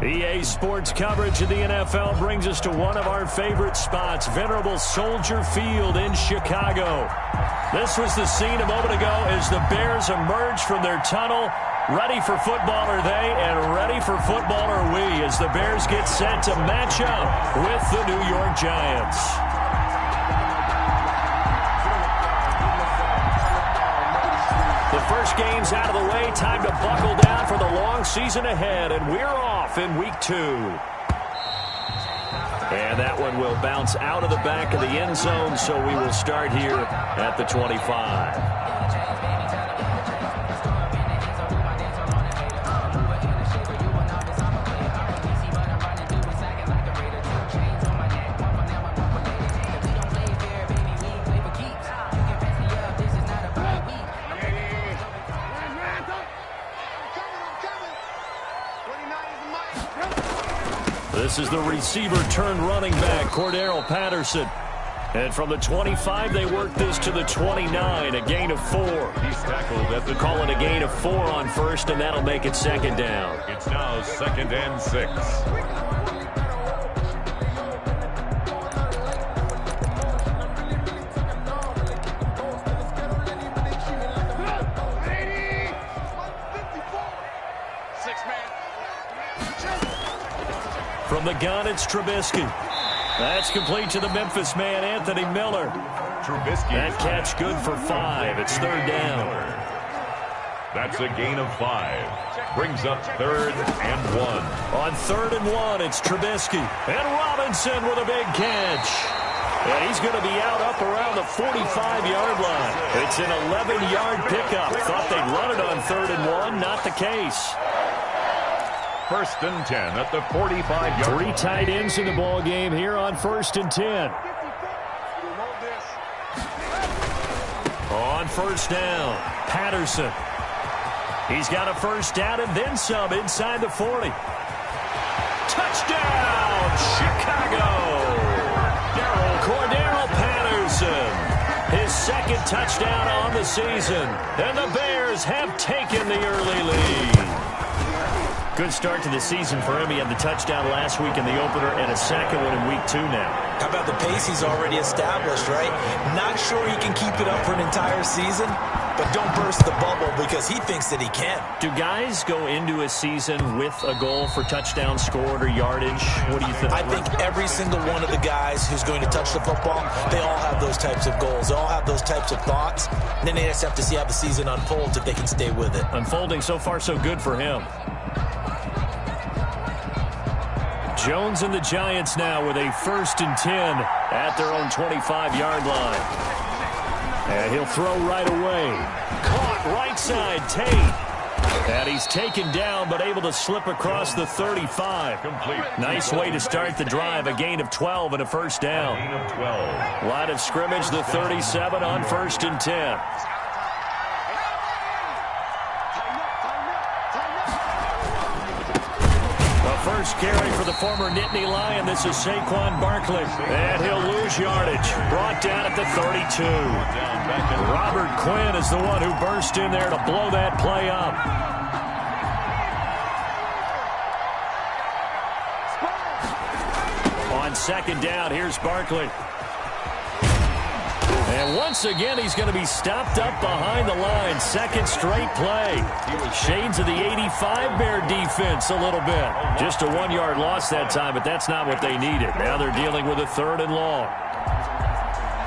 EA Sports coverage of the NFL brings us to one of our favorite spots, venerable Soldier Field in Chicago. This was the scene a moment ago as the Bears emerged from their tunnel. Ready for football are they, and ready for football are we as the Bears get set to match up with the New York Giants. The first game's out of the way. Time to buckle down for the long season ahead, and we're off in week 2. And that one will bounce out of the back of the end zone, so we will start here at the 25. This is the receiver turned running back, Cordarrelle Patterson. And from the 25, they work this to the 29, a gain of 4. He's tackled at the... Call it a gain of 4 on first, and that'll make it second down. It's now 2nd and 6. From the gun, it's Trubisky. That's complete to the Memphis man, Anthony Miller. Trubisky. That catch good for 5. It's 3rd down. That's a gain of 5. Brings up 3rd and 1. On 3rd and 1, it's Trubisky. And Robinson with a big catch. And he's going to be out up around the 45-yard line. It's an 11-yard pickup. Thought they'd run it on 3rd and 1. Not the case. 1st and 10 at the 45-yard line. 3 tight ends in the ball game here on 1st and 10. On 1st down, Patterson. He's got a 1st down and then some inside the 40. Touchdown, Chicago! Cordarrelle Patterson. His 2nd touchdown on the season. And the Bears have taken the early lead. Good start to the season for him. He had the touchdown last week in the opener and a 2nd one in week 2 now. How about the pace he's already established, right? Not sure he can keep it up for an entire season, but don't burst the bubble because he thinks that he can. Do guys go into a season with a goal for touchdown scored or yardage? What do you think? I think every single one of the guys who's going to touch the football, they all have those types of goals. They all have those types of thoughts. And then they just have to see how the season unfolds if they can stay with it. Unfolding so far so good for him. Jones and the Giants now with a 1st and 10 at their own 25-yard line. And he'll throw right away. Caught right side, Tate. And he's taken down but able to slip across the 35. Complete. Nice way to start the drive. A gain of 12 and a 1st down. Gain of 12. Line of scrimmage, the 37 on 1st and 10. First carry for the former Nittany Lion. This is Saquon Barkley. And he'll lose yardage. Brought down at the 32. Robert Quinn is the one who burst in there to blow that play up. On 2nd down, here's Barkley. And once again, he's going to be stopped up behind the line. 2nd straight play. Shades of the 85 Bear defense a little bit. Just a 1-yard loss that time, but that's not what they needed. Now they're dealing with a 3rd and long.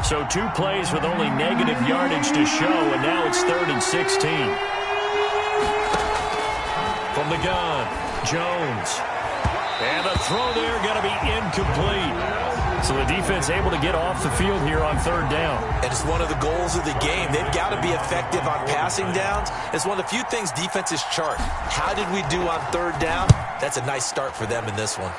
So 2 plays with only negative yardage to show, and now it's 3rd and 16. From the gun, Jones. And the throw there going to be incomplete. So the defense able to get off the field here on 3rd down. And it's one of the goals of the game. They've got to be effective on passing downs. It's one of the few things defenses chart. How did we do on 3rd down? That's a nice start for them in this one.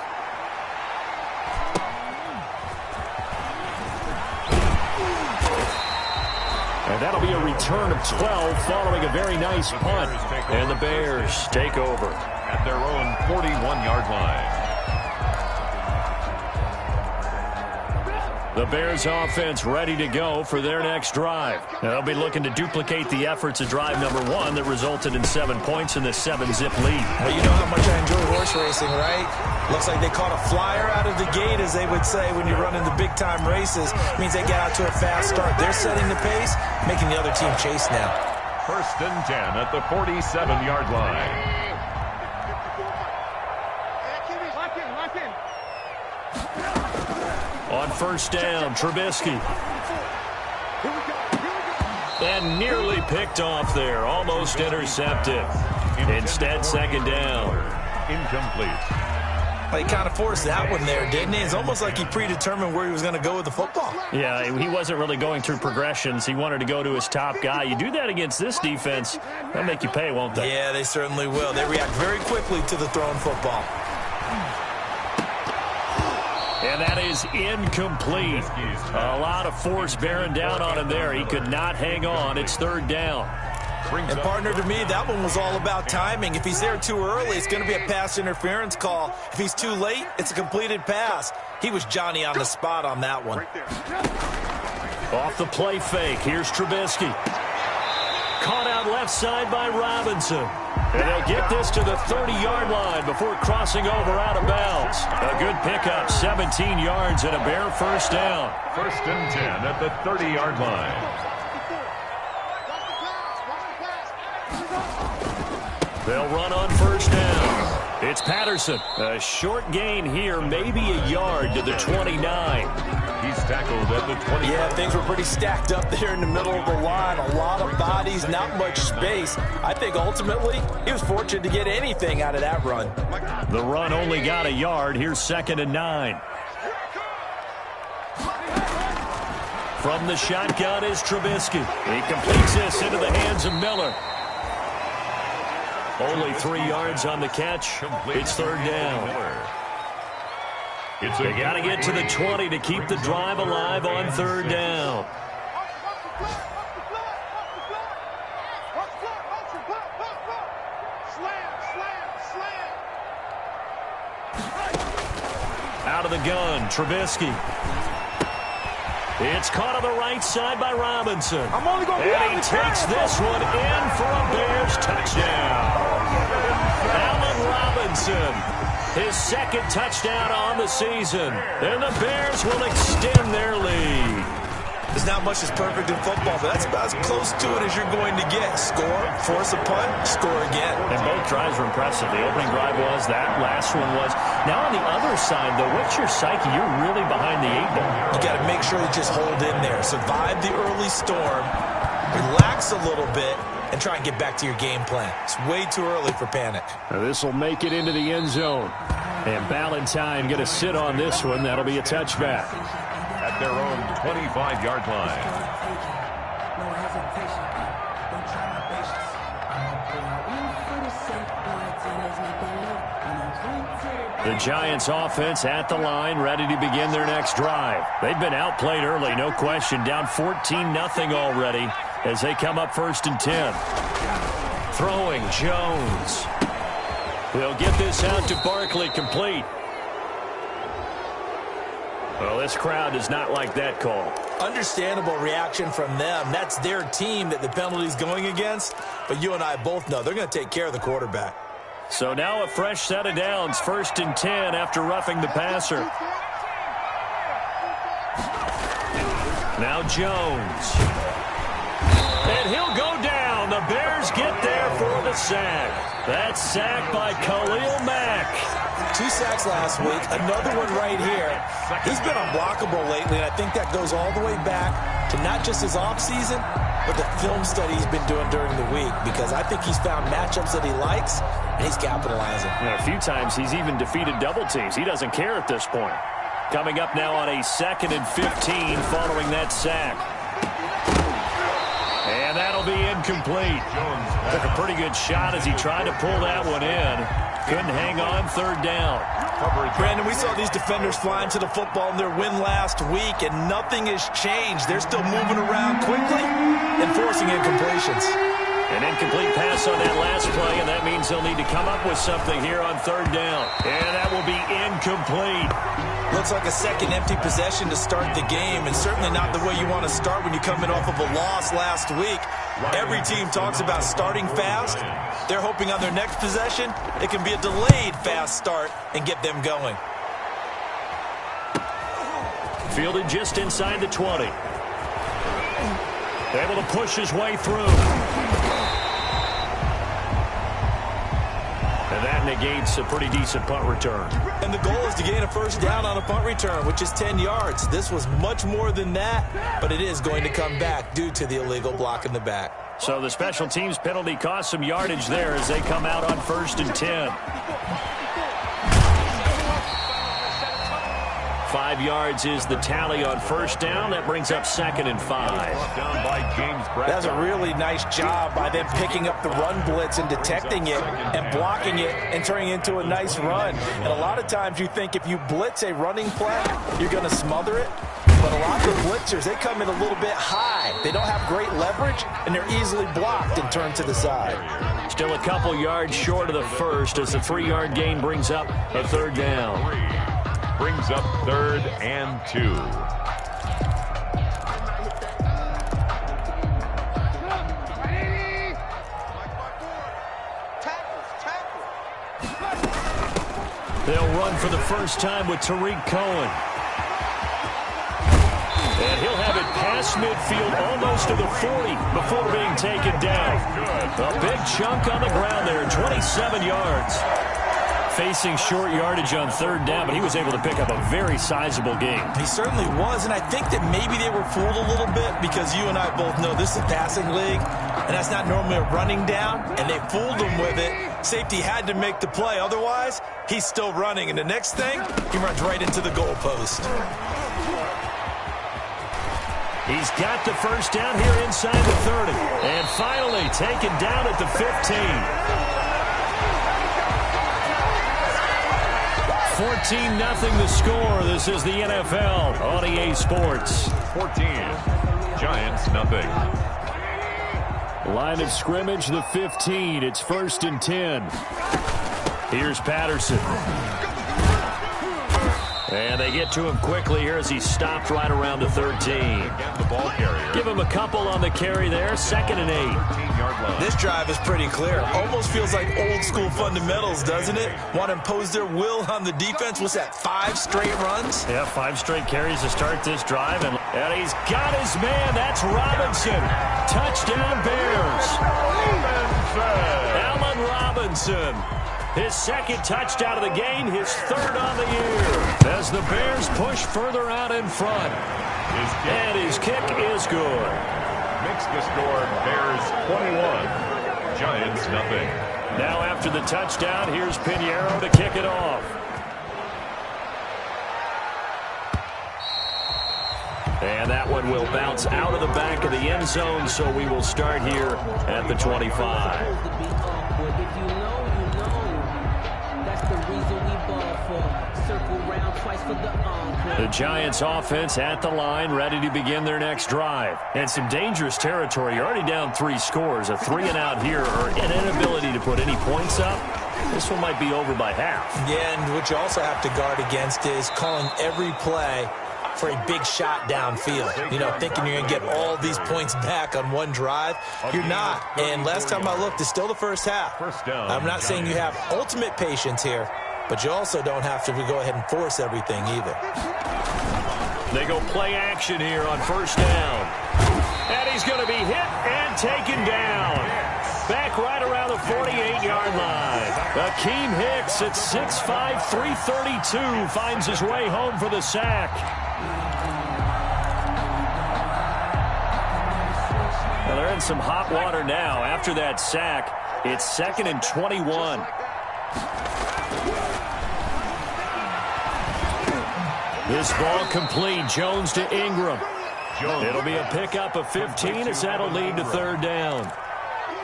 And that'll be a return of 12 following a very nice punt. And the Bears take over at their own 41-yard line. The Bears offense ready to go for their next drive. They'll be looking to duplicate the efforts of drive number 1 that resulted in 7 points in the 7-zip lead. Well, you know how much I enjoy horse racing, right? Looks like they caught a flyer out of the gate, as they would say when you're running the big-time races. It means they get out to a fast start. They're setting the pace, making the other team chase now. 1st and 10 at the 47-yard line. On 1st down, Trubisky. And nearly picked off there. Almost intercepted. Instead, 2nd down. Incomplete. Well, he kind of forced that one there, didn't he? It's almost like he predetermined where he was going to go with the football. Yeah, he wasn't really going through progressions. He wanted to go to his top guy. You do that against this defense, they'll make you pay, won't they? Yeah, they certainly will. They react very quickly to the thrown football. And that is incomplete. A lot of force bearing down on him there. He could not hang on. It's 3rd down. And partner, to me, that one was all about timing. If he's there too early, it's going to be a pass interference call. If he's too late, it's a completed pass. He was Johnny on the spot on that one. Off the play fake, here's Trubisky. Caught out left side by Robinson. And they'll get this to the 30-yard line before crossing over out of bounds. A good pickup, 17 yards and a Bear 1st down. 1st and 10 at the 30-yard line. They'll run on 1st down. It's Patterson. A short gain here, maybe a yard to the 29. He's tackled at the 20. Yeah, things were pretty stacked up there in the middle of the line. A lot of bodies, not much space. I think ultimately he was fortunate to get anything out of that run. The run only got a yard. Here's 2nd and 9. From the shotgun is Trubisky. He completes this into the hands of Miller. Only 3 yards on the catch. It's 3rd down. They got to get to the 20 to keep the drive alive on 3rd down. Out of the gun, Trubisky. It's caught on the right side by Robinson. And he takes this one in for a Bears touchdown. Allen Robinson, his 2nd touchdown on the season. And the Bears will extend their lead. There's not much that's perfect in football, but that's about as close to it as you're going to get. Score, force a punt, score again. And both drives were impressive. The opening drive was, that last one was. Now on the other side, though, what's your psyche? You're really behind the 8 ball. You got to make sure you just hold in there. Survive the early storm, relax a little bit, and try and get back to your game plan. It's way too early for panic. This will make it into the end zone. And Ballantyne going to sit on this one. That'll be a touchback. At their own 25-yard line. The Giants offense at the line, ready to begin their next drive. They've been outplayed early, no question. Down 14-0 already as they come up 1st and 10. Throwing Jones. They'll get this out to Barkley, complete. Well, this crowd does not like that call. Understandable reaction from them. That's their team that the penalty's going against. But you and I both know they're going to take care of the quarterback. So now a fresh set of downs, 1st and 10 after roughing the passer. Now Jones. And he'll go down. The Bears get there for the sack. That's sacked by Khalil Mack. 2 sacks last week, another one right here. He's been unblockable lately, and I think that goes all the way back to not just his offseason, but the film study he's been doing during the week, because I think he's found matchups that he likes, and he's capitalizing. A few times he's even defeated double teams. He doesn't care at this point. Coming up now on a 2nd and 15 following that sack. And that'll be incomplete. Took a pretty good shot as he tried to pull that one in. Couldn't hang on, 3rd down. Brandon, we saw these defenders flying to the football in their win last week, and nothing has changed. They're still moving around quickly and forcing incompletions. An incomplete pass on that last play, and that means they'll need to come up with something here on third down. And that will be incomplete. Looks like a second empty possession to start the game, and certainly not the way you want to start when you're coming off of a loss last week. Every team talks about starting fast. They're hoping on their next possession it can be a delayed fast start and get them going. Fielded just inside the 20. Able to push his way through. And that negates a pretty decent punt return. And the goal is to gain a first down on a punt return, which is 10 yards. This was much more than that, but it is going to come back due to the illegal block in the back. So the special teams penalty cost some yardage there as they come out on 1st and 10. 5 yards is the tally on first down. That brings up 2nd and 5. That's a really nice job by them picking up the run blitz and detecting it and blocking it and turning it into a nice run. And a lot of times you think if you blitz a running play, you're going to smother it. But a lot of the blitzers, they come in a little bit high. They don't have great leverage, and they're easily blocked and turned to the side. Still a couple yards short of the first as the 3-yard gain brings up a third down. Brings up 3rd and 2. They'll run for the first time with Tariq Cohen. And he'll have it past midfield almost to the 40 before being taken down. A big chunk on the ground there, 27 yards. Facing short yardage on third down, but he was able to pick up a very sizable gain. He certainly was, and I think that maybe they were fooled a little bit because you and I both know this is a passing league, and that's not normally a running down, and they fooled him with it. Safety had to make the play. Otherwise, he's still running, and the next thing, he runs right into the goalpost. He's got the first down here inside the 30, and finally taken down at the 15. 14-0 the score. This is the NFL on EA Sports. 14. Giants, nothing. Line of scrimmage, the 15. It's 1st and 10. Here's Patterson. And they get to him quickly here as he stopped right around the 13. The ball carrier. Give him a couple on the carry there. 2nd and 8. This drive is pretty clear. Almost feels like old school fundamentals, doesn't it? Want to impose their will on the defense. What's that, 5 straight runs? Yeah, 5 straight carries to start this drive. And he's got his man. That's Robinson. Touchdown Bears. Allen Robinson. His 2nd touchdown of the game, his 3rd on the year. As the Bears push further out in front. And his kick is good. Makes the score Bears 21. Giants nothing. Now after the touchdown, here's Pinheiro to kick it off. And that one will bounce out of the back of the end zone, so we will start here at the 25. The Giants offense at the line, ready to begin their next drive. And some dangerous territory. You're already down 3 scores. A 3-and-out here, or an inability to put any points up. This one might be over by half. Yeah, and what you also have to guard against is calling every play for a big shot downfield. You know, thinking you're going to get all these points back on one drive. You're not. And last time I looked, it's still the first half. I'm not saying you have ultimate patience here, but you also don't have to go ahead and force everything either. They go play action here on first down. And he's going to be hit and taken down. Back right around the 48-yard line. Akeem Hicks at 6'5", 332 finds his way home for the sack. Well, they're in some hot water now. After that sack, it's 2nd and 21. This ball complete. Jones to Ingram. It'll be a pickup of 15 as that'll lead to 3rd down.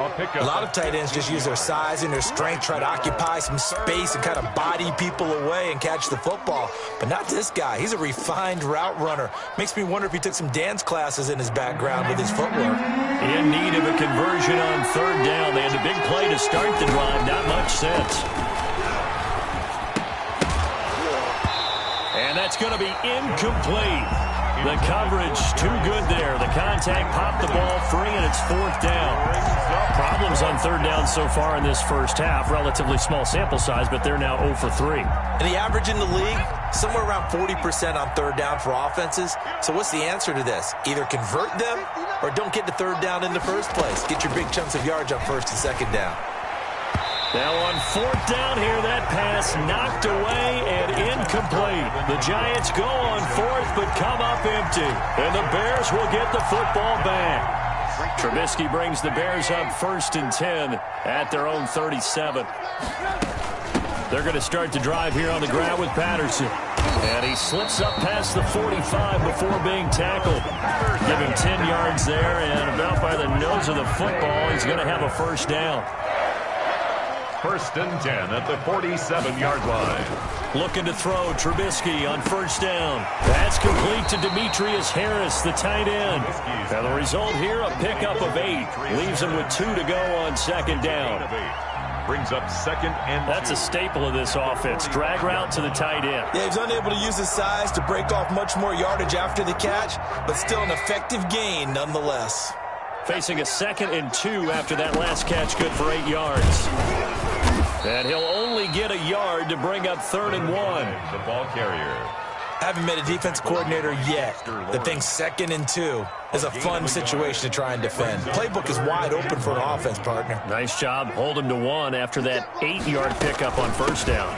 A lot of tight ends just use their size and their strength, try to occupy some space and kind of body people away and catch the football. But not this guy. He's a refined route runner. Makes me wonder if he took some dance classes in his background with his footwork. In need of a conversion on third down. They had a big play to start the drive. Not much sense. And that's going to be incomplete. The coverage too good there. The contact popped the ball free, and it's fourth down. Problems on third down so far in this first half. Relatively small sample size, but they're now 0 for 3. And the average in the league, somewhere around 40% on third down for offenses. So what's the answer to this? Either convert them or don't get to third down in the first place. Get your big chunks of yards on first and second down. Now on fourth down here, that pass knocked away and incomplete. The Giants go on fourth but come up empty. And the Bears will get the football back. Trubisky brings the Bears up 1st and 10 at their own 37. They're going to start the drive here on the ground with Patterson. And he slips up past the 45 before being tackled. Give him 10 yards there, and about by the nose of the football, he's going to have a first down. 1st and 10 at the 47-yard line. Looking to throw, Trubisky on first down. That's complete to Demetrius Harris, the tight end. And the result here, a pickup of 8. Leaves him with 2 to go on second down. Brings up 2nd and 2. That's a staple of this offense. Drag route to the tight end. Yeah, he's unable to use his size to break off much more yardage after the catch, but still an effective gain nonetheless. Facing a 2nd and 2 after that last catch, good for 8 yards. And he'll only get a yard to bring up 3rd and 1. The ball carrier. Haven't met a defense coordinator yet that thinks 2nd and 2 is a fun situation to try and defend. Playbook is wide open for an offense, partner. Nice job. Hold him to 1 after that 8-yard pickup on first down.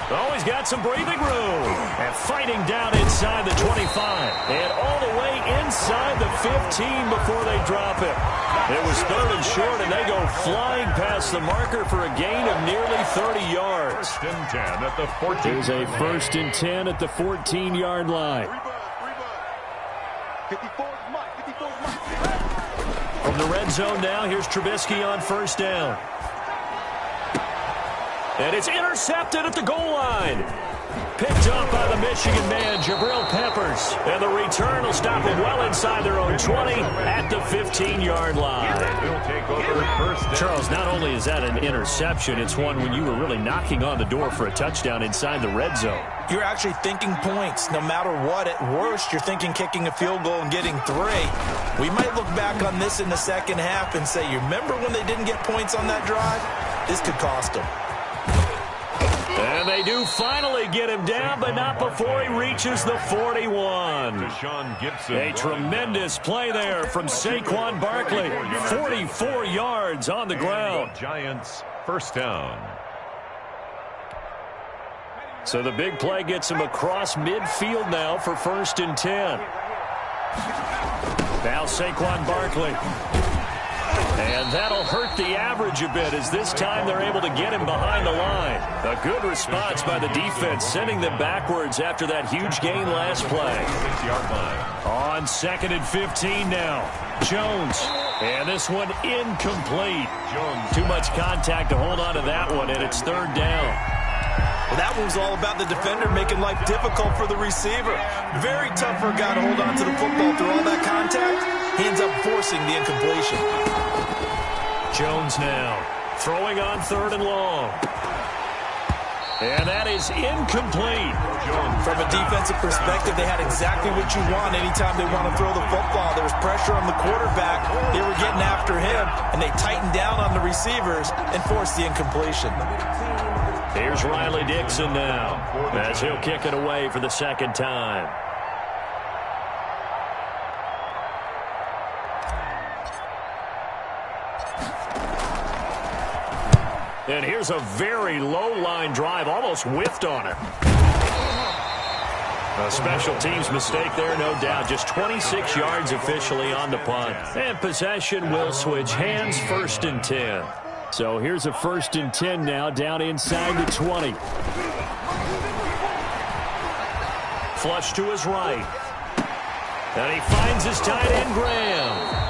Oh, he's got some breathing room. And fighting down inside the 25. And all the way inside the 15 before they drop it. It was 3rd and short, and they go flying past the marker for a gain of nearly 30 yards. 1st and 10 at the 14. Here's a 1st and 10 at the 14-yard line. From the red zone now, here's Trubisky on first down. And it's intercepted at the goal line. Picked up by the Michigan man, Jabril Peppers. And the return will stop him well inside their own 20 at the 15-yard line. He'll take over first. Charles, not only is that an interception, it's one when you were really knocking on the door for a touchdown inside the red zone. You're actually thinking points. No matter what, at worst, you're thinking kicking a field goal and getting 3. We might look back on this in the second half and say, you remember when they didn't get points on that drive? This could cost them. And they do finally get him down, but not before he reaches the 41. Deshaun Gibson. A tremendous play there from Saquon Barkley. 44 yards on the ground. Giants first down. So the big play gets him across midfield now for 1st and 10. Now Saquon Barkley. And that'll hurt the average a bit as this time they're able to get him behind the line. A good response by the defense, sending them backwards after that huge gain last play. 6-yard line. On 2nd and 15 now. Jones. And this one incomplete. Jones. Too much contact to hold on to that one, and it's 3rd down. Well, that one was all about the defender making life difficult for the receiver. Very tough for a guy to hold on to the football through all that contact. He ends up forcing the incompletion. Jones now throwing on 3rd and long. And that is incomplete. From a defensive perspective, they had exactly what you want anytime they want to throw the football. There was pressure on the quarterback. They were getting after him, and they tightened down on the receivers and forced the incompletion. Here's Riley Dixon now as he'll kick it away for the 2nd time. And here's a very low-line drive, almost whiffed on it. A special teams mistake there, no doubt. Just 26 yards officially on the punt. And possession will switch hands, 1st and 10. So here's a 1st and 10 now, down inside the 20. Flush to his right. And he finds his tight end, Graham.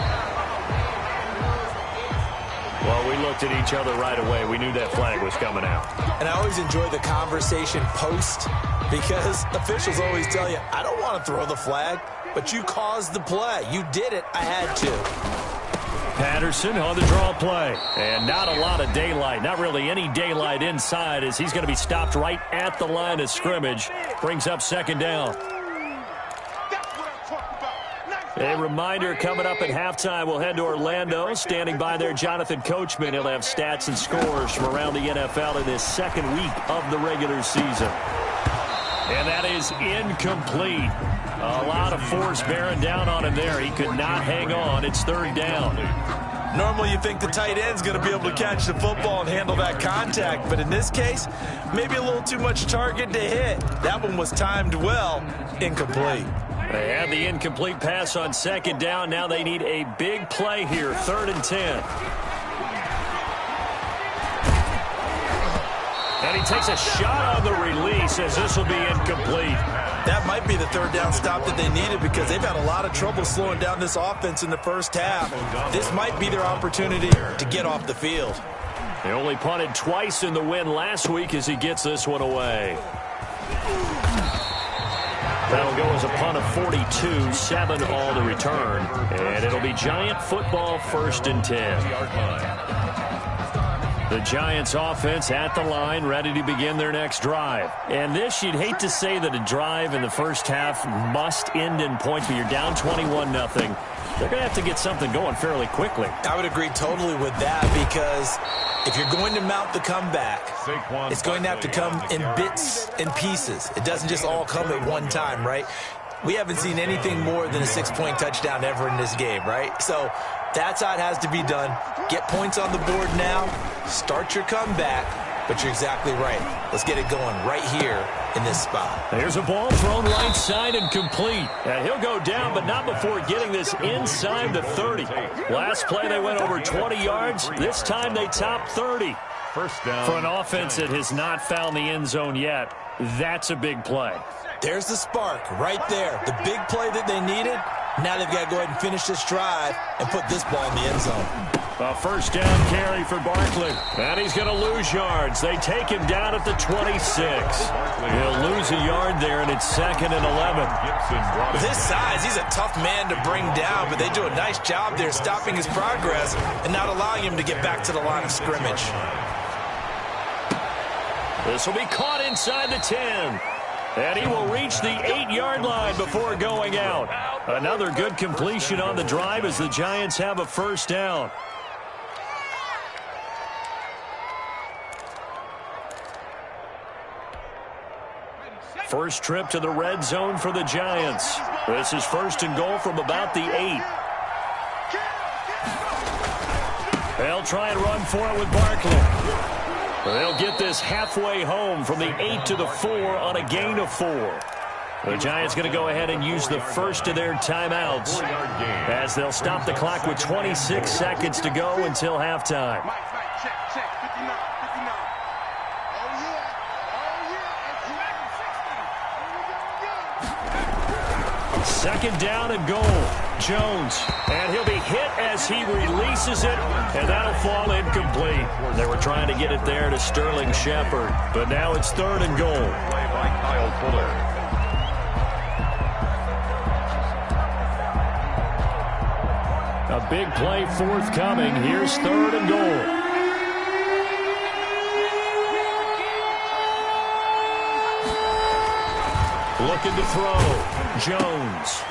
Well, we looked at each other right away. We knew that flag was coming out. And I always enjoy the conversation post because officials always tell you, I don't want to throw the flag, but you caused the play. You did it. I had to. Patterson on the draw play. And not a lot of daylight. Not really any daylight inside as he's going to be stopped right at the line of scrimmage. Brings up second down. A reminder coming up at halftime, we'll head to Orlando. Standing by there, Jonathan Coachman. He'll have stats and scores from around the NFL in this second week of the regular season. And that is incomplete. A lot of force bearing down on him there. He could not hang on. It's third down. Normally you think the tight end's going to be able to catch the football and handle that contact, but in this case, maybe a little too much target to hit. That one was timed well, incomplete. They had the incomplete pass on second down. Now they need a big play here, 3rd and 10. And he takes a shot on the release as this will be incomplete. That might be the third down stop that they needed because they've had a lot of trouble slowing down this offense in the first half. This might be their opportunity to get off the field. They only punted twice in the win last week as he gets this one away. That'll go as a punt of 42, 7 all to return. And it'll be Giant football, 1st and 10. The Giants offense at the line, ready to begin their next drive. And this, you'd hate to say that a drive in the first half must end in points, but you're down 21-0. They're going to have to get something going fairly quickly. I would agree totally with that because if you're going to mount the comeback, it's going to have to come in bits and pieces. It doesn't just all come at one time, right? We haven't seen anything more than a 6-point touchdown ever in this game, right? So that's how it has to be done. Get points on the board now. Start your comeback. But you're exactly right. Let's get it going right here in this spot. There's a ball thrown right side and complete. And he'll go down, but not before getting this inside the 30. Last play, they went over 20 yards. This time, they topped 30. First down. For an offense that has not found the end zone yet, that's a big play. There's the spark right there. The big play that they needed. Now they've got to go ahead and finish this drive and put this ball in the end zone. A first down carry for Barkley. And he's going to lose yards. They take him down at the 26. He'll lose a yard there, and it's 2nd and 11. With his size, he's a tough man to bring down, but they do a nice job there stopping his progress and not allowing him to get back to the line of scrimmage. This will be caught inside the 10. And he will reach the 8-yard line before going out. Another good completion on the drive as the Giants have a first down. First trip to the red zone for the Giants. This is 1st and goal from about the 8. They'll try and run for it with Barkley. They'll get this halfway home from the 8 to the 4 on a gain of 4. The Giants going to go ahead and use the first of their timeouts as they'll stop the clock with 26 seconds to go until halftime. Second down and goal. Jones. And he'll be hit as he releases it, and that'll fall incomplete. They were trying to get it there to Sterling Shepard, but now it's 3rd and goal. Play by Kyle Fuller. A big play forthcoming. Here's 3rd and goal. Looking to throw. Jones.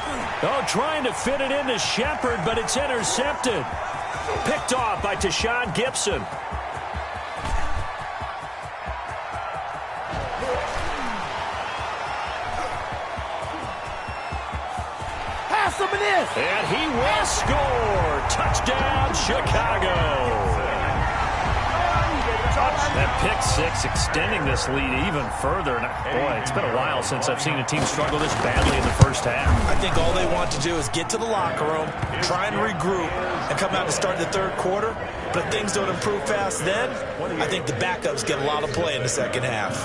Oh, trying to fit it into Shepard, but it's intercepted. Picked off by Tashawn Gibson. Pass him this. And he will score. Touchdown, Chicago. That pick six extending this lead even further. Boy, it's been a while since I've seen a team struggle this badly in the first half. I think all they want to do is get to the locker room, try and regroup, and come out and start the third quarter. But if things don't improve fast then, I think the backups get a lot of play in the second half.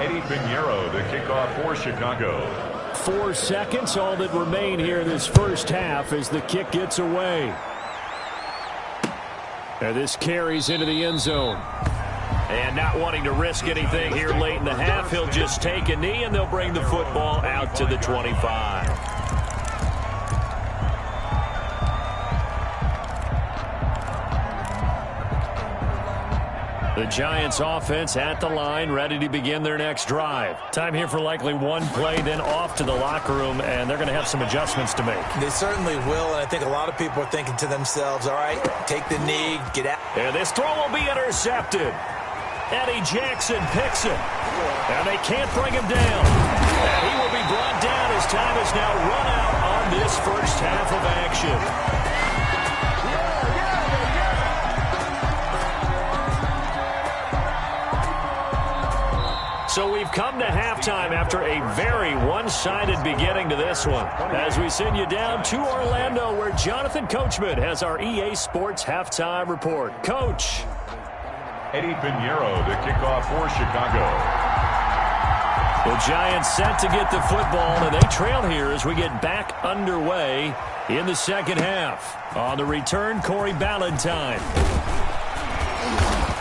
Eddie Pinheiro, the kickoff for Chicago. 4 seconds, all that remain here in this first half as the kick gets away. And this carries into the end zone. And not wanting to risk anything here late in the half, he'll just take a knee, and they'll bring the football out to the 25. The Giants offense at the line, ready to begin their next drive. Time here for likely one play, then off to the locker room, and they're going to have some adjustments to make. They certainly will, and I think a lot of people are thinking to themselves, all right, take the knee, get out. And this throw will be intercepted. Eddie Jackson picks it, and they can't bring him down. And he will be brought down as time is now run out on this first half of action. So we've come to halftime after a very one-sided beginning to this one. As we send you down to Orlando, where Jonathan Coachman has our EA Sports Halftime Report. Coach. Eddie Pinheiro to kick off for Chicago. The Giants set to get the football, and they trail here as we get back underway in the second half. On the return, Corey Ballentine.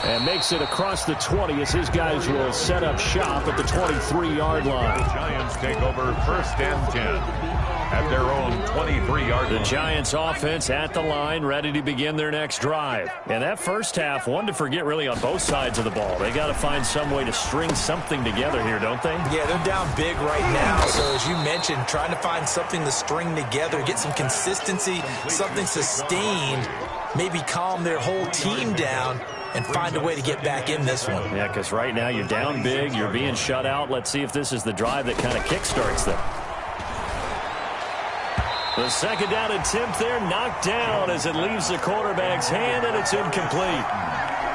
And makes it across the 20 as his guys will set up shop at the 23-yard line. The Giants take over first and 10 at their own 23-yard line. The Giants offense at the line, ready to begin their next drive. And that first half, one to forget really on both sides of the ball. They got to find some way to string something together here, don't they? Yeah, they're down big right now. So as you mentioned, trying to find something to string together, get some consistency, something sustained, maybe calm their whole team down and find a way to get back in this one. Yeah, because right now you're down big, you're being shut out. Let's see if this is the drive that kind of kickstarts them. The second down attempt there knocked down as it leaves the quarterback's hand, and it's incomplete.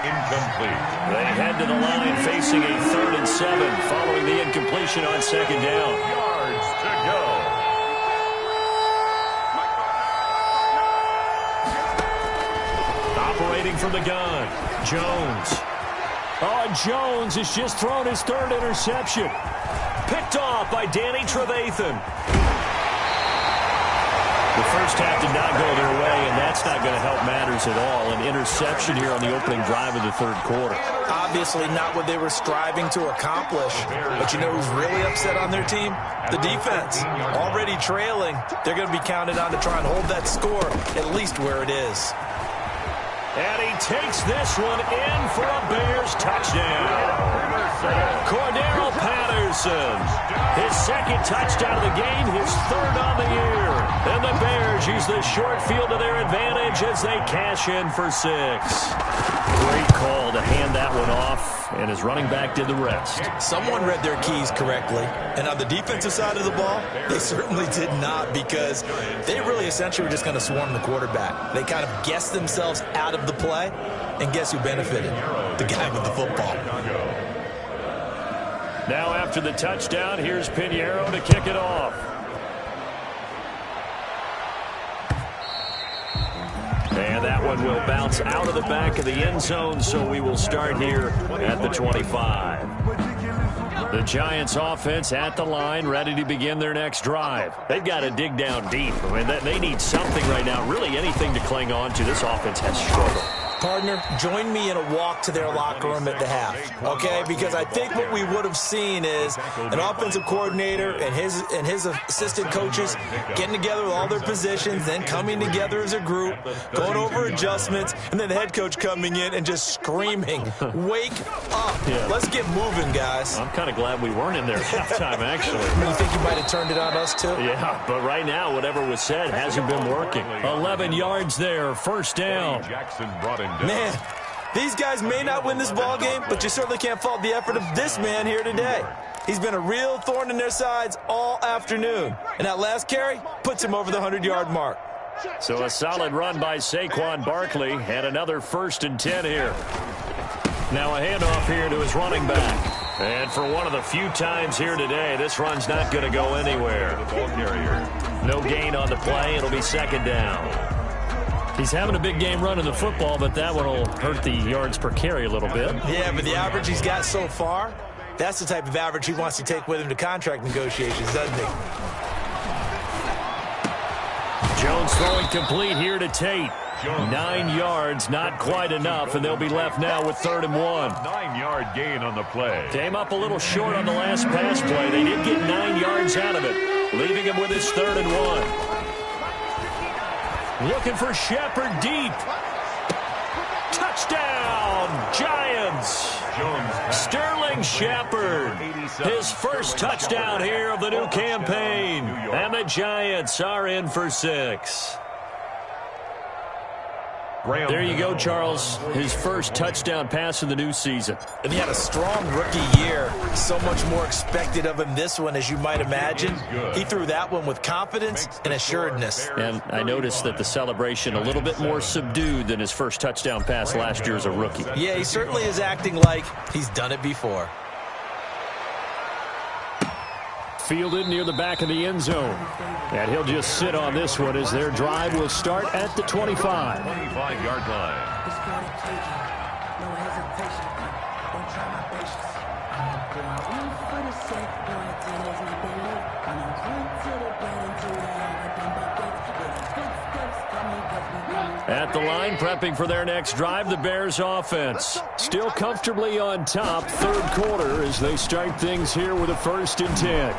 Incomplete. They head to the line facing a 3rd and 7 following the incompletion on second down. Yards to go. Operating from the gun, Jones. Oh, Jones has just thrown his 3rd interception. Picked off by Danny Trevathan. The first half did not go their way, and that's not going to help matters at all. An interception here on the opening drive of the 3rd quarter. Obviously not what they were striving to accomplish. But you know who's really upset on their team? The defense. Already trailing. They're going to be counted on to try and hold that score at least where it is. And he takes this one in for a Bears touchdown. Cordero Patterson, his 2nd touchdown of the game, his 3rd on the year. And the Bears use the short field to their advantage as they cash in for 6. Great call to hand that one off, and his running back did the rest. Someone read their keys correctly, and on the defensive side of the ball, they certainly did not, because they really essentially were just going to swarm the quarterback. They kind of guessed themselves out of the play, and guess who benefited? The guy with the football. Now after the touchdown, here's Pinheiro to kick it off. And that one will bounce out of the back of the end zone, so we will start here at the 25. The Giants offense at the line, ready to begin their next drive. They've got to dig down deep. I mean, they need something right now, really anything to cling on to. This offense has struggled. Partner, join me in a walk to their locker room at the half, okay? Because I think what we would have seen is an offensive coordinator and his assistant coaches getting together with all their positions, then coming together as a group, going over adjustments, and then the head coach coming in and just screaming, "Wake up. Yeah. Let's get moving, guys." I'm kind of glad we weren't in there at halftime, actually. You think you might have turned it on us, too? Yeah, but right now, whatever was said hasn't been working. 11 yards there, first down. Jackson brought him down. Man, these guys may not win this ball game, but you certainly can't fault the effort of this man here today. He's been a real thorn in their sides all afternoon. And that last carry puts him over the 100-yard mark. So a solid run by Saquon Barkley, and another 1st and 10 here. Now a handoff here to his running back. And for one of the few times here today, this run's not going to go anywhere. No gain on the play. It'll be 2nd down. He's having a big game running the football, but that one will hurt the yards per carry a little bit. Yeah, but the average he's got so far, that's the type of average he wants to take with him to contract negotiations, doesn't he? Jones Throwing complete here to Tate. 9 yards, not quite enough, and they'll be left now with 3rd and 1. 9-yard gain on the play. Came up a little short on the last pass play. They did get 9 yards out of it, leaving him with his 3rd and 1. Looking for Shepard deep. Touchdown, Giants. Sterling Shepard, his first touchdown here of the new campaign. And the Giants are in for 6. There you go, Charles. His first touchdown pass of the new season. And he had a strong rookie year. So much more expected of him this one, as you might imagine. He threw that one with confidence and assuredness. And I noticed that the celebration a little bit more subdued than his first touchdown pass last year as a rookie. Yeah, he certainly is acting like he's done it before. Fielded near the back of the end zone. And he'll just sit on this one as their drive will start at the 25. 25-yard line. At the line, prepping for their next drive, the Bears offense. Still comfortably on top, 3rd quarter as they start things here with a 1st and 10.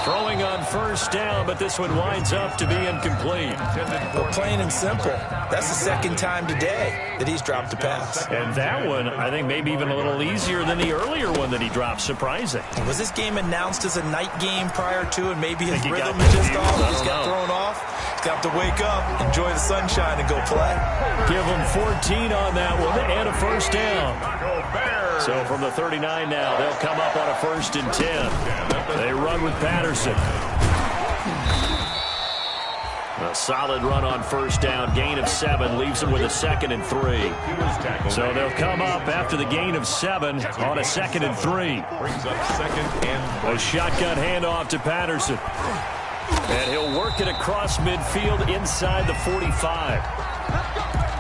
Throwing on 1st down, but this one winds up to be incomplete. Well, plain and simple. That's the 2nd time today that he's dropped a pass. And that one, I think, maybe even a little easier than the earlier one that he dropped. Surprising. Was this game announced as a night game prior to, and maybe his rhythm just off? He just got thrown off. He's got to wake up, enjoy the sunshine, and go play. Give him 14 on that one and a 1st down. So from the 39 now, they'll come up on a 1st and 10. They run with Patterson. A solid run on 1st down. Gain of 7 leaves them with a 2nd and 3. So they'll come up after the gain of 7 on a 2nd and 3. Brings up 2nd and 3. A shotgun handoff to Patterson. And he'll work it across midfield inside the 45.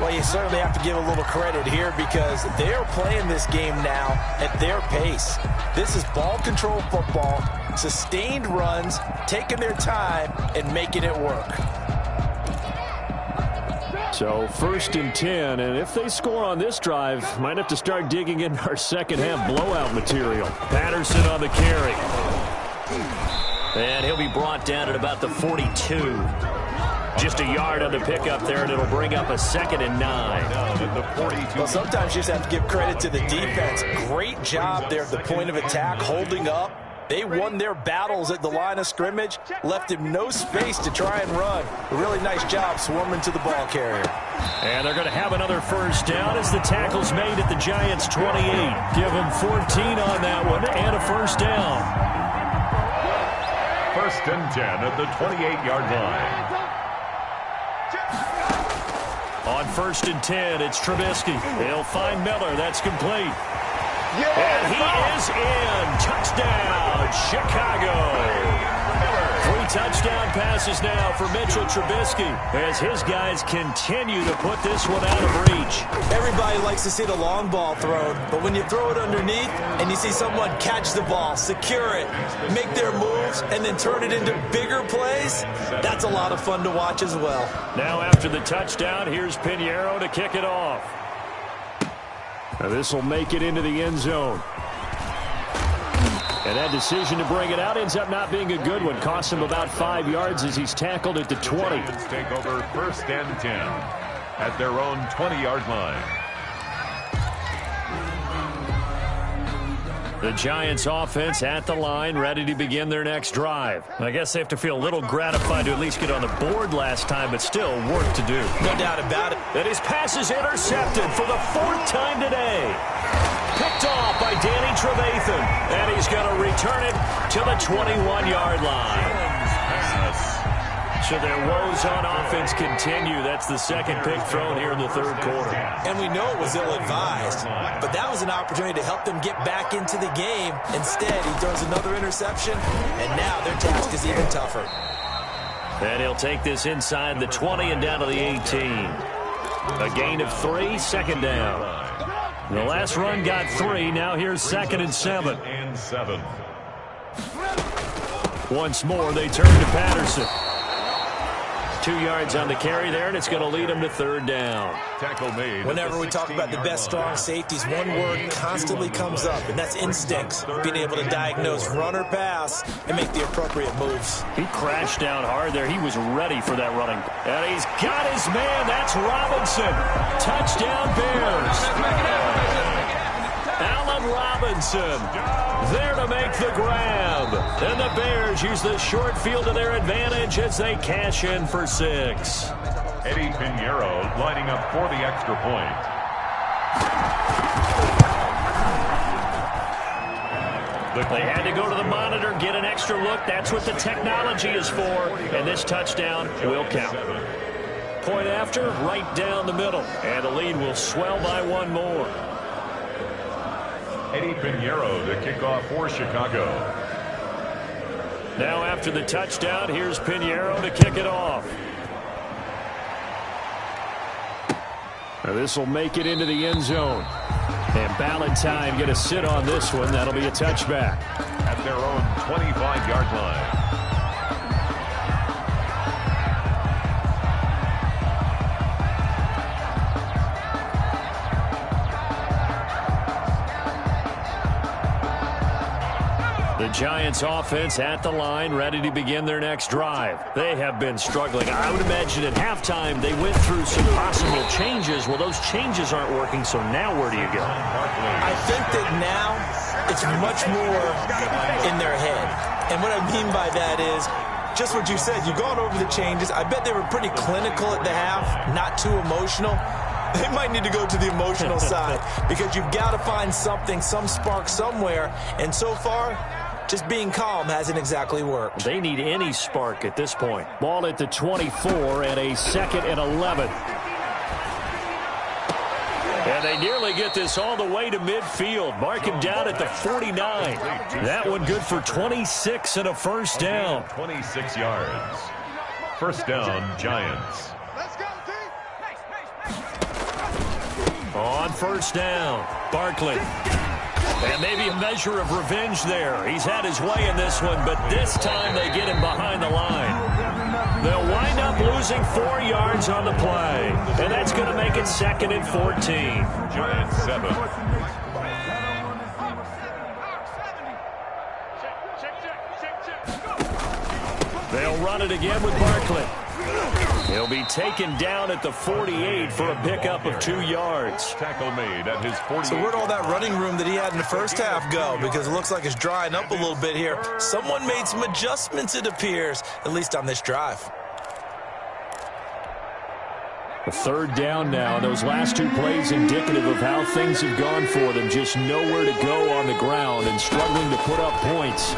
Well, you certainly have to give a little credit here because they're playing this game now at their pace. This is ball control football, sustained runs, taking their time, and making it work. So 1st and 10, and if they score on this drive, might have to start digging in our second half blowout material. Patterson on the carry. And he'll be brought down at about the 42. Just a yard on the pickup there, and it'll bring up a 2nd and 9. Well, sometimes you just have to give credit to the defense. Great job there at the point of attack, holding up. They won their battles at the line of scrimmage, left him no space to try and run. A really nice job swarming to the ball carrier. And they're going to have another 1st down as the tackle's made at the Giants' 28. Give them 14 on that one and a 1st down. 1st and 10 at the 28-yard line. On 1st and 10, it's Trubisky. They'll find Miller. That's complete. And he is in. Touchdown, Chicago. 3 touchdown passes now for Mitchell Trubisky as his guys continue to put this one out of reach. Everybody likes to see the long ball thrown, but when you throw it underneath and you see someone catch the ball, secure it, make their moves, and then turn it into bigger plays, that's a lot of fun to watch as well. Now after the touchdown, here's Pinheiro to kick it off. Now this will make it into the end zone. And that decision to bring it out ends up not being a good one. Costs him about 5 yards as he's tackled at the 20. Take over 1st and 10 at their own 20-yard line. The Giants offense at the line, ready to begin their next drive. I guess they have to feel a little gratified to at least get on the board last time, but still work to do. No doubt about it. And his pass is intercepted for the 4th time today. Picked off by Danny Trevathan, and he's going to return it to the 21-yard line. So their woes on offense continue. That's the 2nd pick thrown here in the 3rd quarter. And we know it was ill-advised, but that was an opportunity to help them get back into the game. Instead, he throws another interception, and now their task is even tougher. And he'll take this inside the 20 and down to the 18. A gain of 3, 2nd down. The last run got 3. Now here's 2nd and 7. Once more, they turn to Patterson. 2 yards on the carry there, and it's going to lead him to 3rd down. Tackle made. Whenever we talk about the best strong safeties, one word constantly comes up, and that's instincts. Being able to diagnose run or pass and make the appropriate moves. He crashed down hard there. He was ready for that running. And he's got his man. That's Robinson. Touchdown Bears. Allen Robinson there to make the grab. And the Bears use the short field to their advantage as they cash in for 6. Eddie Pinheiro lining up for the extra point. They had to go to the monitor, get an extra look. That's what the technology is for. And this touchdown will count. Point after, right down the middle. And the lead will swell by 1 more. Eddie Pinheiro to kick off for Chicago. Now after the touchdown, here's Pinheiro to kick it off. Now this will make it into the end zone. And Ballantyne going to sit on this one. That'll be a touchback. At their own 25-yard line. The Giants offense at the line, ready to begin their next drive. They have been struggling. I would imagine at halftime they went through some possible changes. Well, those changes aren't working, so now where do you go? I think that now it's much more in their head. And what I mean by that is just what you said. You've gone over the changes. I bet they were pretty clinical at the half, not too emotional. They might need to go to the emotional side because you've got to find something, some spark somewhere. And so far, just being calm hasn't exactly worked. They need any spark at this point. Ball at the 24 and a 2nd and 11. And they nearly get this all the way to midfield. Mark him down at the 49. That one good for 26 and a 1st down. 26 yards. 1st down, Giants. On 1st down, Barkley. And maybe a measure of revenge there. He's had his way in this one, but this time they get him behind the line. They'll wind up losing 4 yards on the play. And that's going to make it 2nd and 14. Giants 7. They'll run it again with Barkley. He'll be taken down at the 48 for a pickup of 2 yards. Tackle made at his 48. So where'd all that running room that he had in the first half go? Because it looks like it's drying up a little bit here. Someone made some adjustments, it appears, at least on this drive. A 3rd down now. Those last 2 plays indicative of how things have gone for them. Just nowhere to go on the ground and struggling to put up points.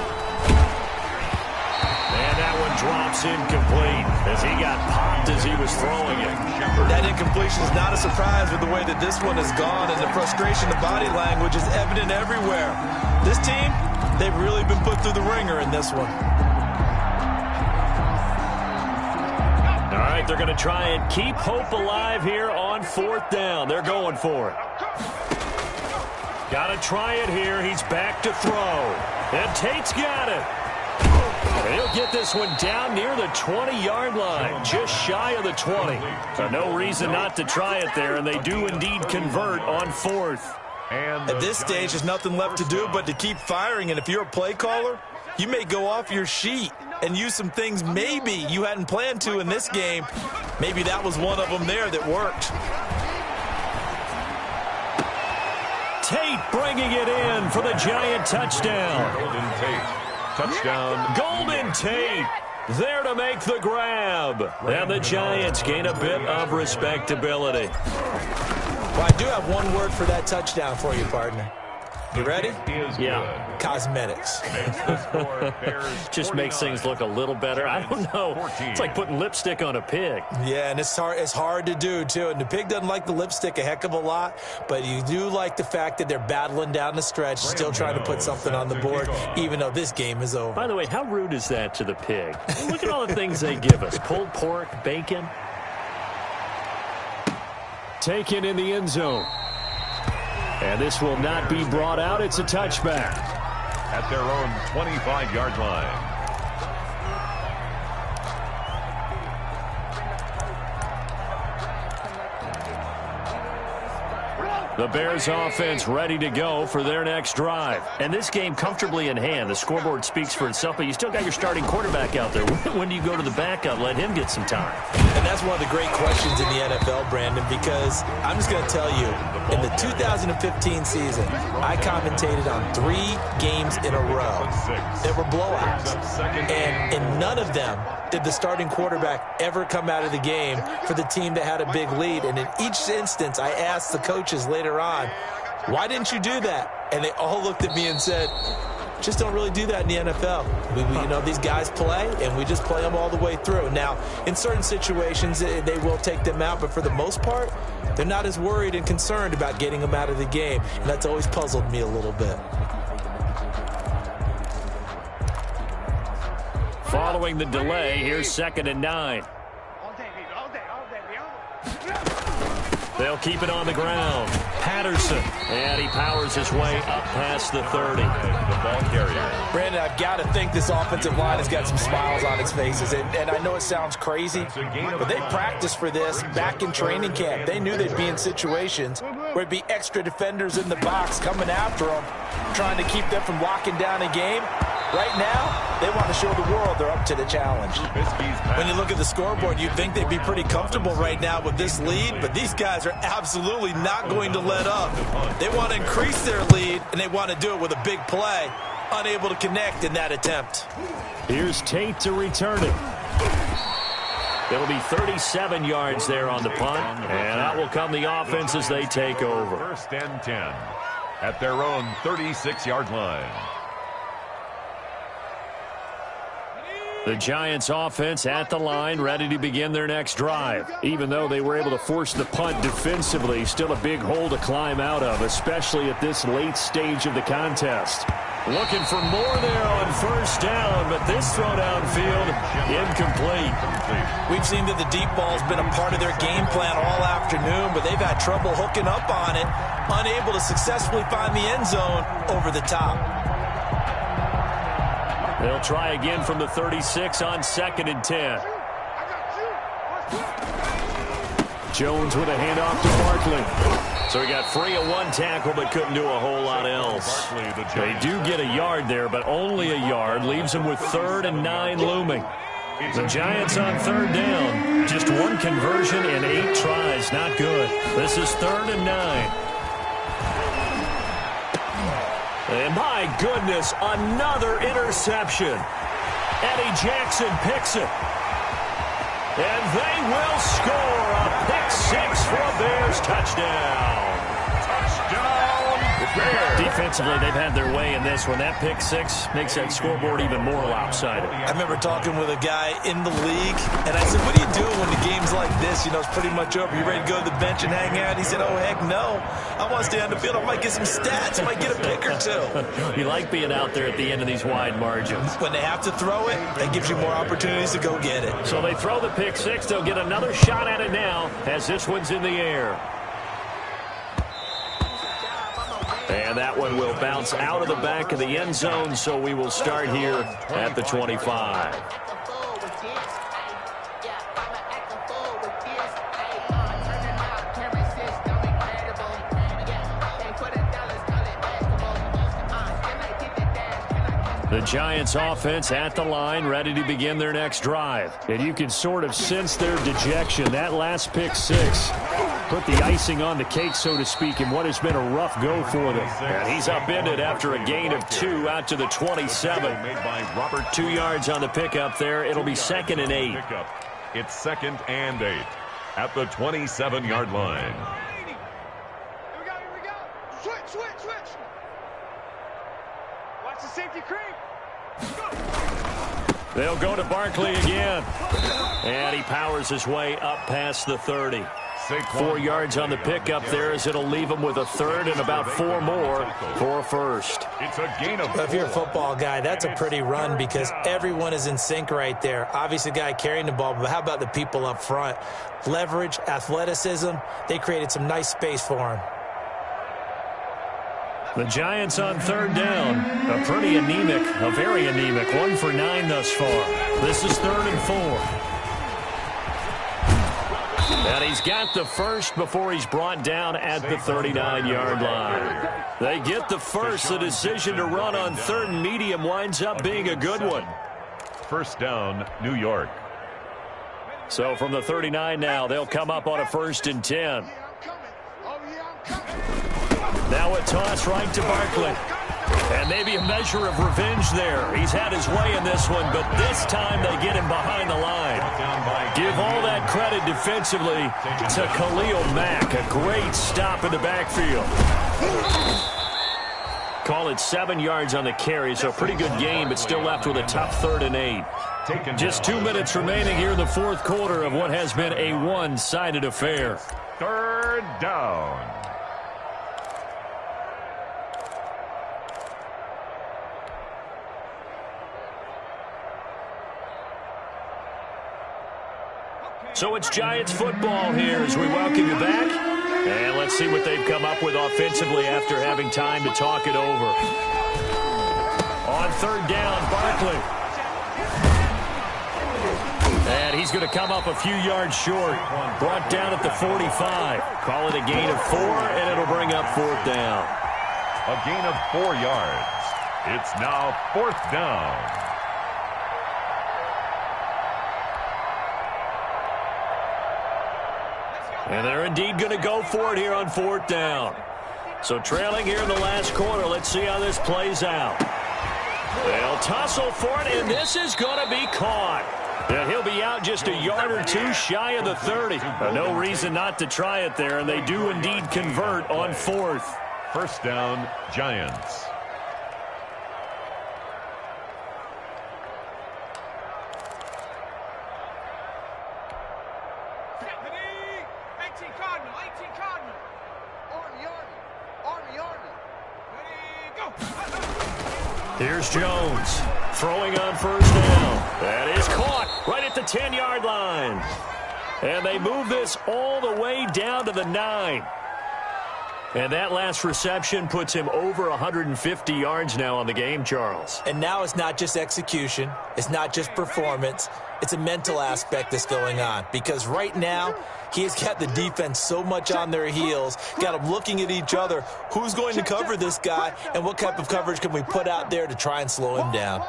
Drops incomplete as he got popped as he was throwing it. That incompletion is not a surprise with the way that this one has gone, and the frustration of body language is evident everywhere. This team, they've really been put through the ringer in this one. All right, they're going to try and keep hope alive here on 4th down. They're going for it. Got to try it here. He's back to throw. And Tate's got it. He'll get this one down near the 20-yard line, just shy of the 20. So no reason not to try it there, and they do indeed convert on 4th. At this stage, there's nothing left to do but to keep firing, and if you're a play caller, you may go off your sheet and use some things maybe you hadn't planned to in this game. Maybe that was one of them there that worked. Tate bringing it in for the Giant touchdown. Golden Tate. Touchdown. Golden Tate there to make the grab. And the Giants gain a bit of respectability. Well, I do have one word for that touchdown for you, partner. You ready? Yeah. Cosmetics. Just makes things look a little better. I don't know. It's like putting lipstick on a pig. Yeah, and it's hard to do, too. And the pig doesn't like the lipstick a heck of a lot, but you do like the fact that they're battling down the stretch, still trying to put something on the board, even though this game is over. By the way, how rude is that to the pig? Look at all the things they give us. Pulled pork, bacon. Taken in the end zone. And this will not be brought out. It's a touchback. At their own 25-yard line. The Bears offense ready to go for their next drive. And this game comfortably in hand. The scoreboard speaks for itself, but you still got your starting quarterback out there. When do you go to the backup? Let him get some time. And that's one of the great questions in the NFL, Brandon, because I'm just going to tell you, in the 2015 season, I commentated on 3 games in a row that were blowouts. And in none of them did the starting quarterback ever come out of the game for the team that had a big lead. And in each instance, I asked the coaches later on, why didn't you do that? And they all looked at me and said, just don't really do that in the NFL. You know, these guys play, and we just play them all the way through. Now, in certain situations, they will take them out, but for the most part, they're not as worried and concerned about getting them out of the game, and that's always puzzled me a little bit. Following the delay, here's 2nd and 9. They'll keep it on the ground. Patterson, and he powers his way up past the 30. The ball carrier. Brandon, I've got to think this offensive line has got some smiles on its faces. And I know it sounds crazy, but they practiced for this back in training camp. They knew they'd be in situations where it'd be extra defenders in the box coming after them, trying to keep them from locking down a game. Right now, they want to show the world they're up to the challenge. When you look at the scoreboard, you'd think they'd be pretty comfortable right now with this lead, but these guys are absolutely not going to let up. They want to increase their lead, and they want to do it with a big play. Unable to connect in that attempt. Here's Tate to return it. It'll be 37 yards there on the punt, and out will come the offense as they take over. 1st and 10 at their own 36-yard line. The Giants offense at the line, ready to begin their next drive. Even though they were able to force the punt defensively, still a big hole to climb out of, especially at this late stage of the contest. Looking for more there on 1st down, but this throw downfield, incomplete. We've seen that the deep ball's been a part of their game plan all afternoon, but they've had trouble hooking up on it, unable to successfully find the end zone over the top. They'll try again from the 36 on 2nd and 10. Jones with a handoff to Barkley. So he got free of one tackle but couldn't do a whole lot else. They do get a yard there, but only a yard. Leaves them with 3rd and 9 looming. The Giants on 3rd down. Just one conversion and 8 tries. Not good. This is 3rd and 9. And my goodness, another interception. Eddie Jackson picks it. And they will score a pick-6 for a Bears touchdown. Touchdown, Bears. Defensively, they've had their way in this one. That pick-6 makes that scoreboard even more lopsided. I remember talking with a guy in the league, and I said, what do you do when the game's like this? You know, it's pretty much over. You ready to go to the bench and hang out? He said, oh, heck no. I want to stay on the field. I might get some stats. I might get a pick or 2. You like being out there at the end of these wide margins. When they have to throw it, that gives you more opportunities to go get it. So they throw the pick-6. They'll get another shot at it now as this one's in the air. And that one will bounce out of the back of the end zone, so we will start here at the 25. The Giants offense at the line, ready to begin their next drive. And you can sort of sense their dejection. That last pick-6 put the icing on the cake, so to speak, in what has been a rough go for them. And he's upended after a gain of 2 out to the 27. 2 yards on the pickup there. It'll be 2nd and 8. It's 2nd and 8 at the 27-yard line. Here we go. Switch. Watch the safety creep. They'll go to Barkley again. And he powers his way up past the 30. 4 yards on the pickup there, as it'll leave him with a 3rd and about 4 more for a 1st. It's a gain of 4. If you're a football guy, that's a pretty run because everyone is in sync right there. Obviously, the guy carrying the ball, but how about the people up front? Leverage, athleticism, they created some nice space for him. The Giants on 3rd down. A pretty anemic, a very anemic 1 for 9 thus far. This is 3rd and 4. And he he's got the first before he's brought down at the 39-yard line. They get the first. The decision to run on 3rd and medium winds up being a good one. First down, New York. So from the 39 now, they'll come up on a 1st and 10. Now a toss right to Barkley. And maybe a measure of revenge there. He's had his way in this one, but this time they get him behind the line. Give all that credit defensively to Khalil Mack. A great stop in the backfield. Call it 7 yards on the carry, so a pretty good game, but still left with a tough 3rd and 8. Just 2 minutes remaining here in the 4th quarter of what has been a one-sided affair. 3rd down. So it's Giants football here as we welcome you back. And let's see what they've come up with offensively after having time to talk it over. On 3rd down, Barkley. And he's going to come up a few yards short. Brought down at the 45. Call it a gain of 4, and it'll bring up 4th down. A gain of 4 yards. It's now 4th down. And they're indeed going to go for it here on 4th down. So trailing here in the last quarter, let's see how this plays out. They'll tussle for it, and this is going to be caught. And he'll be out just a yard or 2 shy of the 30. No reason not to try it there, and they do indeed convert on 4th. First down, Giants. Here's Jones throwing on 1st down. That is caught right at the 10-yard line. And they move this all the way down to the 9. And that last reception puts him over 150 yards now on the game, Charles. And now it's not just execution. It's not just performance. It's a mental aspect that's going on. Because right now, he's got the defense so much on their heels, got them looking at each other. Who's going to cover this guy, and what type of coverage can we put out there to try and slow him down?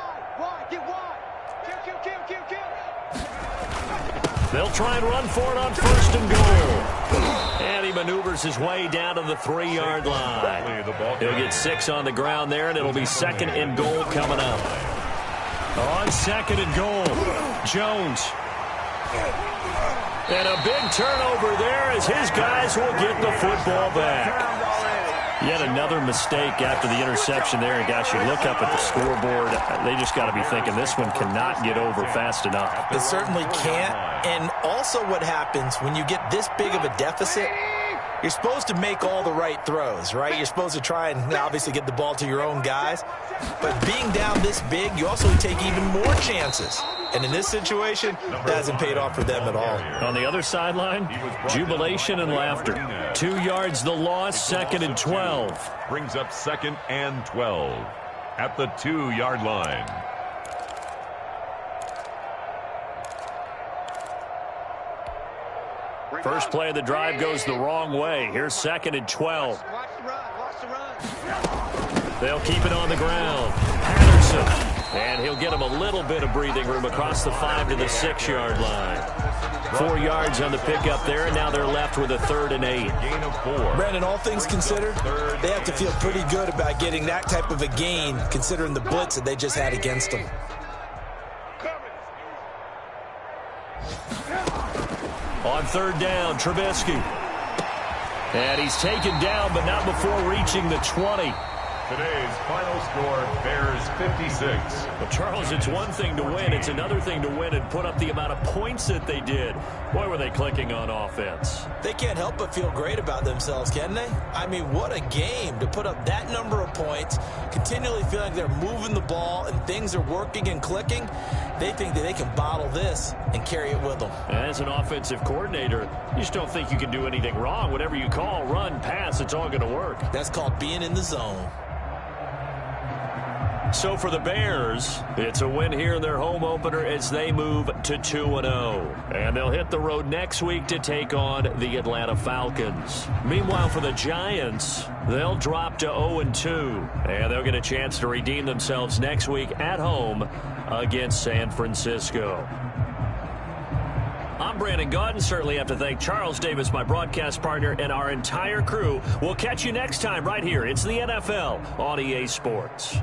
They'll try and run for it on 1st and goal. And he maneuvers his way down to the 3-yard line. He'll get 6 on the ground there, and it'll be 2nd and goal coming up. On 2nd and goal, Jones. And a big turnover there as his guys will get the football back. Yet another mistake after the interception there. And, gosh, you look up at the scoreboard, they just got to be thinking this one cannot get over fast enough. It certainly can't. And also what happens when you get this big of a deficit, you're supposed to make all the right throws, right? You're supposed to try and obviously get the ball to your own guys. But being down this big, you also take even more chances. And in this situation, that hasn't paid off for them at all. On the other sideline, jubilation and laughter. 2 yards the loss, 2nd and 12. Brings up 2nd and 12 at the 2-yard line. First play of the drive goes the wrong way. Here's 2nd and 12. They'll keep it on the ground. Patterson. And he'll get him a little bit of breathing room across the 5 to the 6-yard line. 4 yards on the pickup there, and now they're left with a 3rd and 8. Gain of 4. Brandon, all things considered, they have to feel pretty good about getting that type of a gain, considering the blitz that they just had against them. On 3rd down, Trubisky. And he's taken down, but not before reaching the 20. Today's final score, Bears 56. Well, Charles, it's one thing to win. It's another thing to win and put up the amount of points that they did. Boy, were they clicking on offense. They can't help but feel great about themselves, can they? I mean, what a game to put up that number of points, continually feeling they're moving the ball and things are working and clicking. They think that they can bottle this and carry it with them. As an offensive coordinator, you just don't think you can do anything wrong. Whatever you call, run, pass, it's all going to work. That's called being in the zone. So for the Bears, it's a win here in their home opener as they move to 2-0. And they'll hit the road next week to take on the Atlanta Falcons. Meanwhile, for the Giants, they'll drop to 0-2. And they'll get a chance to redeem themselves next week at home against San Francisco. I'm Brandon Gaudin. Certainly have to thank Charles Davis, my broadcast partner, and our entire crew. We'll catch you next time right here. It's the NFL on EA Sports.